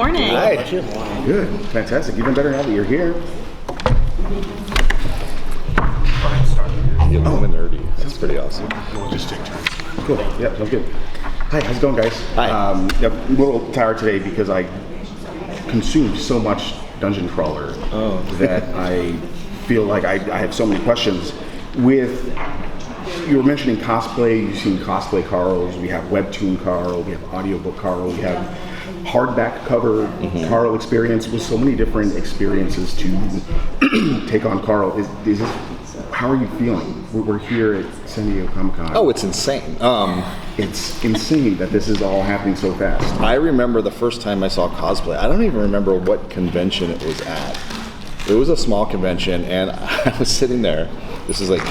Morning. Hi. Good. Fantastic. Even better now that you're here. You're nerdy. That's pretty awesome. We'll just take turns. Cool. Yeah, sounds good. Hi, how's it going, guys? Hi. I'm a little tired today because I consumed so much Dungeon Crawler that I feel like I have so many questions. With, you were mentioning cosplay, you've seen cosplay Carls, we have webtoon Carl, we have audiobook Carl, we have hardback cover Carl experience with so many different experiences to take on Carl. Is this, how are you feeling? We're here at San Diego Comic-Con. Oh, it's insane. It's insane that this is all happening so fast. I remember the first time I saw cosplay. I don't even remember what convention it was at. It was a small convention, and I was sitting there. This is like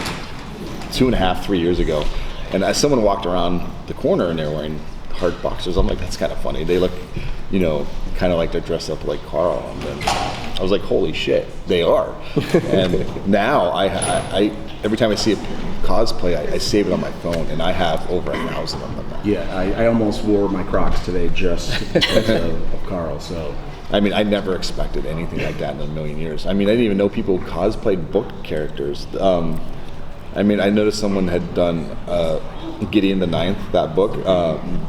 2.5, 3 years ago, and as someone walked around the corner and they're wearing heart boxers, I'm like, that's kind of funny. They look, kind of like they're dressed up like Carl. And then I was like, holy shit, they are. And now I every time I see a cosplay, I save it on my phone, and I have over 1,000 of them now. Yeah, I almost wore my Crocs today just because of Carl. So. I mean, I never expected anything like that in a million years. I mean, I didn't even know people cosplayed book characters. I noticed someone had done Gideon the Ninth, that book,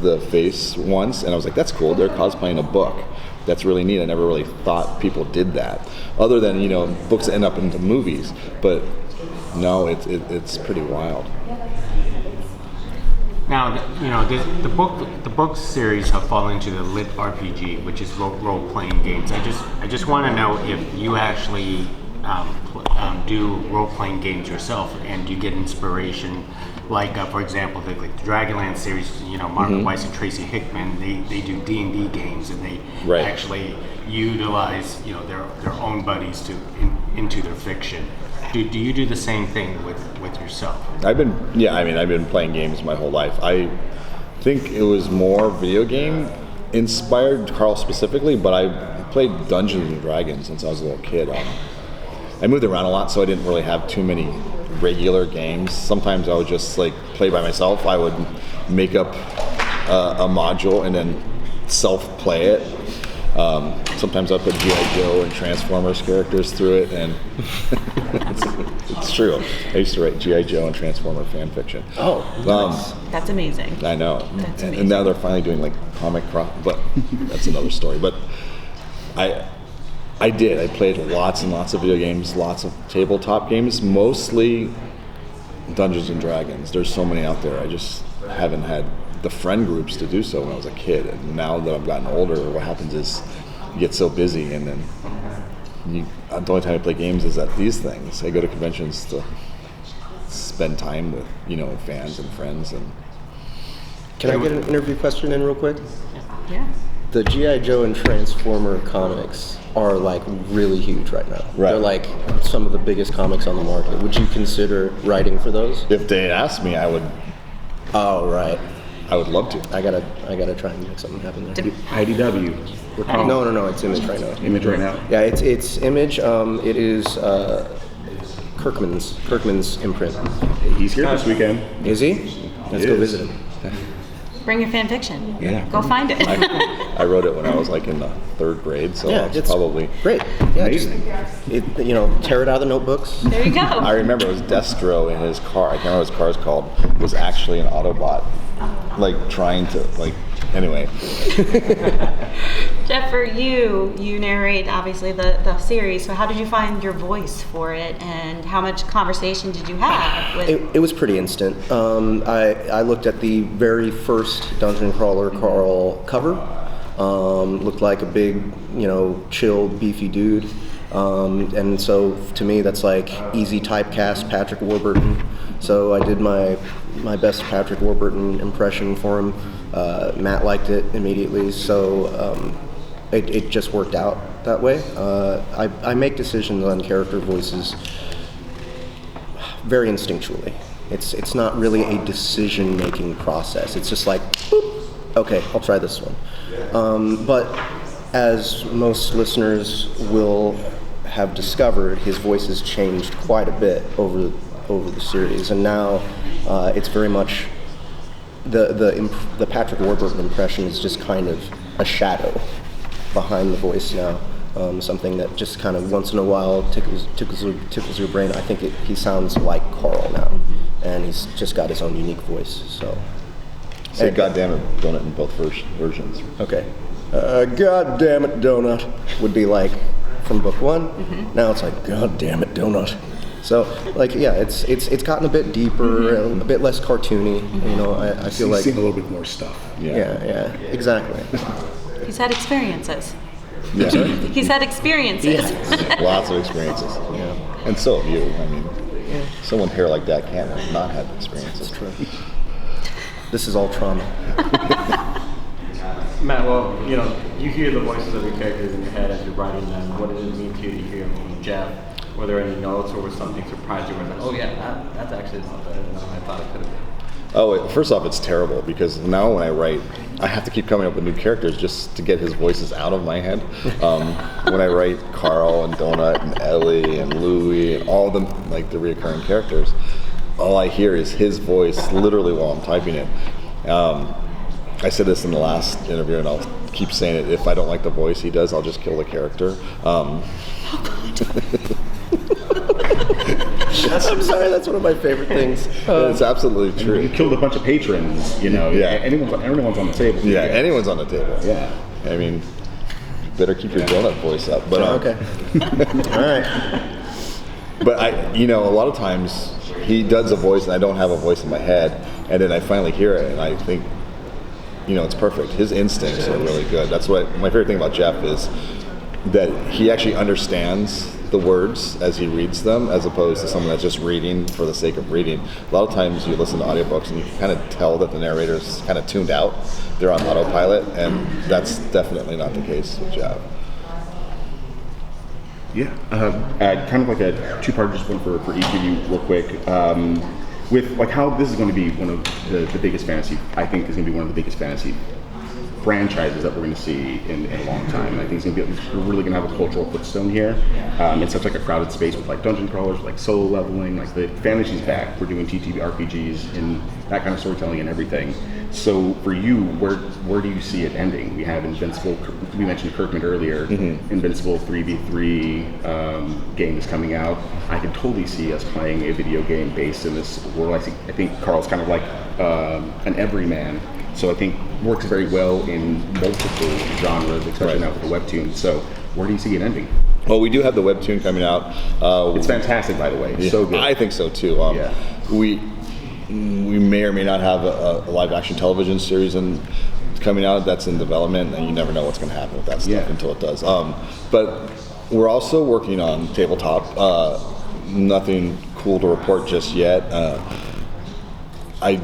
the face once, and I was like, that's cool, they're cosplaying a book. That's really neat. I never really thought people did that, other than, books that end up into movies. But no, it's pretty wild. Now, the book series have fallen into the lit RPG, which is role-playing games. I just want to know if you actually do role-playing games yourself, and do you get inspiration, like for example, the Dragonlance series. Mark Weiss and Tracy Hickman, they do D&D games, and they actually utilize their own buddies into their fiction. Do you do the same thing with yourself? I've been playing games my whole life. I think it was more video game inspired, Carl specifically, but I played Dungeons and Dragons since I was a little kid. I moved around a lot, so I didn't really have too many regular games. Sometimes I would just play by myself. I would make up a module and then self-play it. Sometimes I put G.I. Joe and Transformers characters through it, and it's true. I used to write G.I. Joe and Transformer fan fiction. Oh, nice. That's amazing. I know. That's amazing. And now they're finally doing comic crop, but that's another story. But I played lots and lots of video games, lots of tabletop games, mostly Dungeons and Dragons. There's so many out there. I just haven't had the friend groups to do so when I was a kid. And now that I've gotten older, what happens is you get so busy, and then the only time I play games is at these things. I go to conventions to spend time with, fans and friends. And Can I get an interview question in real quick? Yeah. The G.I. Joe and Transformer comics are really huge right now. Right. They're some of the biggest comics on the market. Would you consider writing for those? if they asked me, I would. Oh, right. I would love to. I gotta try and make something happen there. IDW. No, it's Image right now. Image right now. Yeah, it's Image. It is Kirkman's imprint. He's here this weekend. Is he? Let's go visit him. Bring your fan fiction. Yeah. Go find it. I wrote it when I was in the 3rd grade, so Yeah, it's probably great. Yeah, Amazing. Tear it out of the notebooks. There you go. I remember it was Destro in his car. I can't remember what his car's called. Was actually an Autobot, trying to Anyway. Jeff, for you narrate obviously the series. So how did you find your voice for it, and how much conversation did you have with? It was pretty instant. I looked at the very first Dungeon Crawler Carl cover. Looked like a big, chilled, beefy dude. And so to me, that's easy typecast Patrick Warburton. So I did my best Patrick Warburton impression for him. Matt liked it immediately, so it just worked out that way. I make decisions on character voices very instinctually. It's not really a decision-making process. It's just boop, okay, I'll try this one. But as most listeners will have discovered, his voice has changed quite a bit over the series, and now it's very much the Patrick Warburton impression is just kind of a shadow behind the voice now. Something that just kind of once in a while tickles your brain. I think he sounds like Carl now, and he's just got his own unique voice. So, Say "God damn it, donut" in both versions. okay, God damn it, donut would be like from book one. Now it's like God damn it, donut. So, like, yeah, it's gotten a bit deeper, a bit less cartoony. You know, I feel like seen a little bit more stuff. yeah, exactly. He's had experiences. Yeah. He's had experiences. Lots of experiences. Yeah. And so have you. I mean, someone with hair like that can't not have experiences. That's true. This is all trauma. Matt, well, you hear the voices of your characters in your head as you're writing them. What did it mean to you to hear them from Jeff? Were there any notes, or was something surprised you? Where like, oh yeah, that's actually a lot better than I thought it could have been. Oh, wait, first off, it's terrible because now when I write, I have to keep coming up with new characters just to get his voices out of my head. When I write Carl and Donut and Ellie and Louie and all of them, like the reoccurring characters, all I hear is his voice literally while I'm typing it. I said this in the last interview, and I'll keep saying it. If I don't like the voice he does, I'll just kill the character. I'm sorry, that's one of my favorite things. It's absolutely true. You killed a bunch of patrons, Yeah. Everyone's on the table. Yeah, anyone's on the table. Yeah. I mean, you better keep your donut voice up. But Okay. All right. But a lot of times he does a voice and I don't have a voice in my head, and then I finally hear it and I think, it's perfect. His instincts are really good. That's what my favorite thing about Jeff is, that he actually understands the words as he reads them, as opposed to someone that's just reading for the sake of reading. A lot of times you listen to audiobooks and you can kind of tell that the narrator's kind of tuned out. They're on autopilot, and that's definitely not the case with Jeff. Yeah. Kind of like a two-part, just one for each of you real quick. With like how this is going to be one of the biggest fantasy, I think is going to be one of the biggest fantasy franchises that we're going to see in a long time. I think we're really going to have a cultural footstone here. It's such like a crowded space with like dungeon crawlers, like solo leveling, like the fantasy's back. We're doing TTRPGs and that kind of storytelling and everything. So for you, where do you see it ending? We have Invincible. We mentioned Kirkman earlier. Invincible 3v3 game is coming out. I can totally see us playing a video game based in this world. I think Carl's kind of like an everyman. So I think works very well in multiple genres, especially now with the webtoon. So where do you see it ending? Well, we do have the webtoon coming out. It's fantastic, by the way. Yeah, So good. I think so too. We may or may not have a live action television series coming out that's in development, and you never know what's going to happen with that stuff until it does. But we're also working on tabletop. Nothing cool to report just yet. I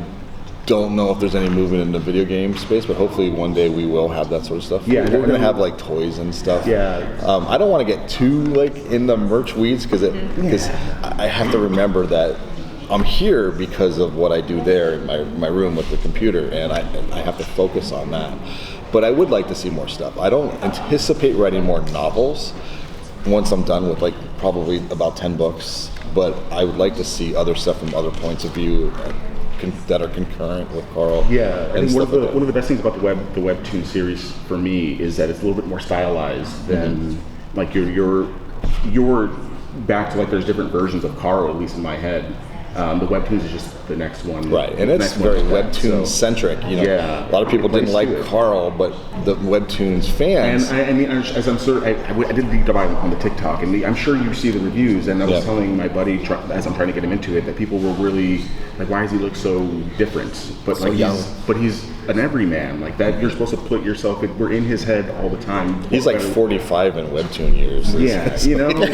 don't know if there's any movement in the video game space, but hopefully one day we will have that sort of stuff. Yeah, we're gonna have like toys and stuff. Yeah. I don't want to get too like in the merch weeds because I have to remember that I'm here because of what I do there in my room with the computer, and I have to focus on that. But I would like to see more stuff. I don't anticipate writing more novels once I'm done with like probably about 10 books, but I would like to see other stuff from other points of view that are concurrent with Carl. Yeah, I and think stuff one of the best things about the webtoon series for me is that it's a little bit more stylized than like you're back to like there's different versions of Carl, at least in my head. The webtoons is just the next one. Right, and it's very webtoon centric. Yeah, a lot of people didn't like it. Carl, but the webtoons fans. And I mean, as I'm sure, I did a deep dive on the TikTok, and I'm sure you see the reviews. And I was telling my buddy as I'm trying to get him into it that people were really like, "Why does he look so different?" But So like, young. he's an everyman. Like that, you're supposed to put yourself. We're in his head all the time. He's like 45 in webtoon years. Yeah, right? Like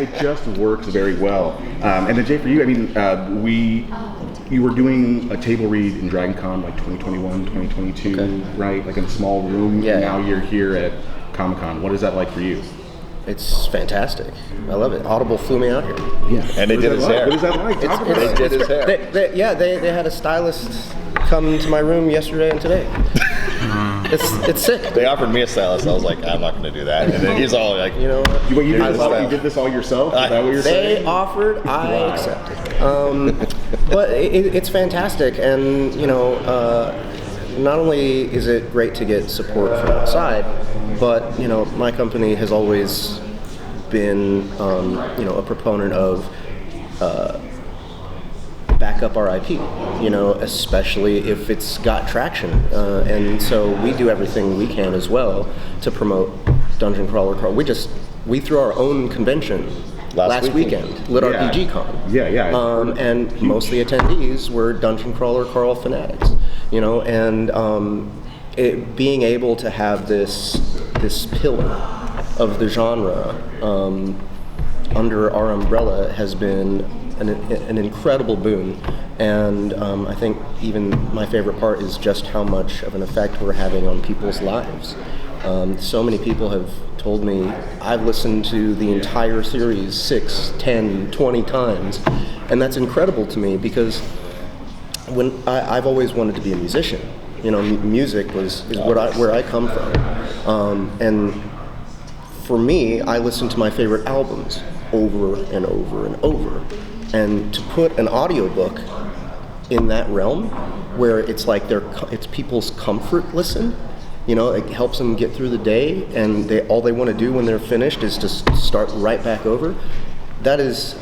it just works very well. And then Jay, for you, I mean, you were doing a table read in DragonCon like 2021, 2022, right? Like in a small room. Yeah. And now you're here at Comic-Con. What is that like for you? It's fantastic. I love it. Audible flew me out here. Yeah. And they did his hair. What is that like? Talk about They it. did his hair. They had a stylist come to my room yesterday and today. It's sick. They offered me a stylist. I was like, I'm not going to do that. And then he's all like, You know, You did this all yourself? Is that what you're saying? they offered, I accepted. But it's fantastic, and not only is it great to get support from outside, but my company has always been a proponent of back up our IP, especially if it's got traction, and so we do everything we can as well to promote Dungeon Crawler Carl. We threw our own convention last weekend, Lit Yeah. RPG Con. Yeah. And most of the attendees were Dungeon Crawler Carl fanatics, and being able to have this pillar of the genre under our umbrella has been an incredible boon, and I think even my favorite part is just how much of an effect we're having on people's lives. So many people have told me, I've listened to the entire series 6, 10, 20 times, and that's incredible to me because when I've always wanted to be a musician. Music is where I come from, and for me, I listen to my favorite albums over and over and over, and to put an audiobook in that realm where it's like it's people's comfort listen. It helps them get through the day, and all they want to do when they're finished is just start right back over. That is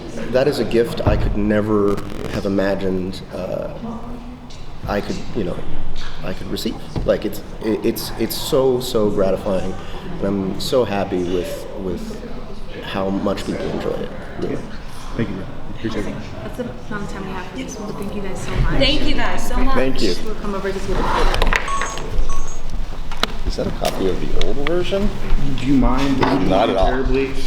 a gift I could never have imagined I could receive. Like it's so gratifying, and I'm so happy with how much people enjoy it. Really. Thank you. Appreciate it. That's the amount of time we have for this one, but thank you guys so much. Thank you guys so much. Thank you. We'll come over to see the photo. Is that a copy of the old version? Do you mind? Not at all. Terribly.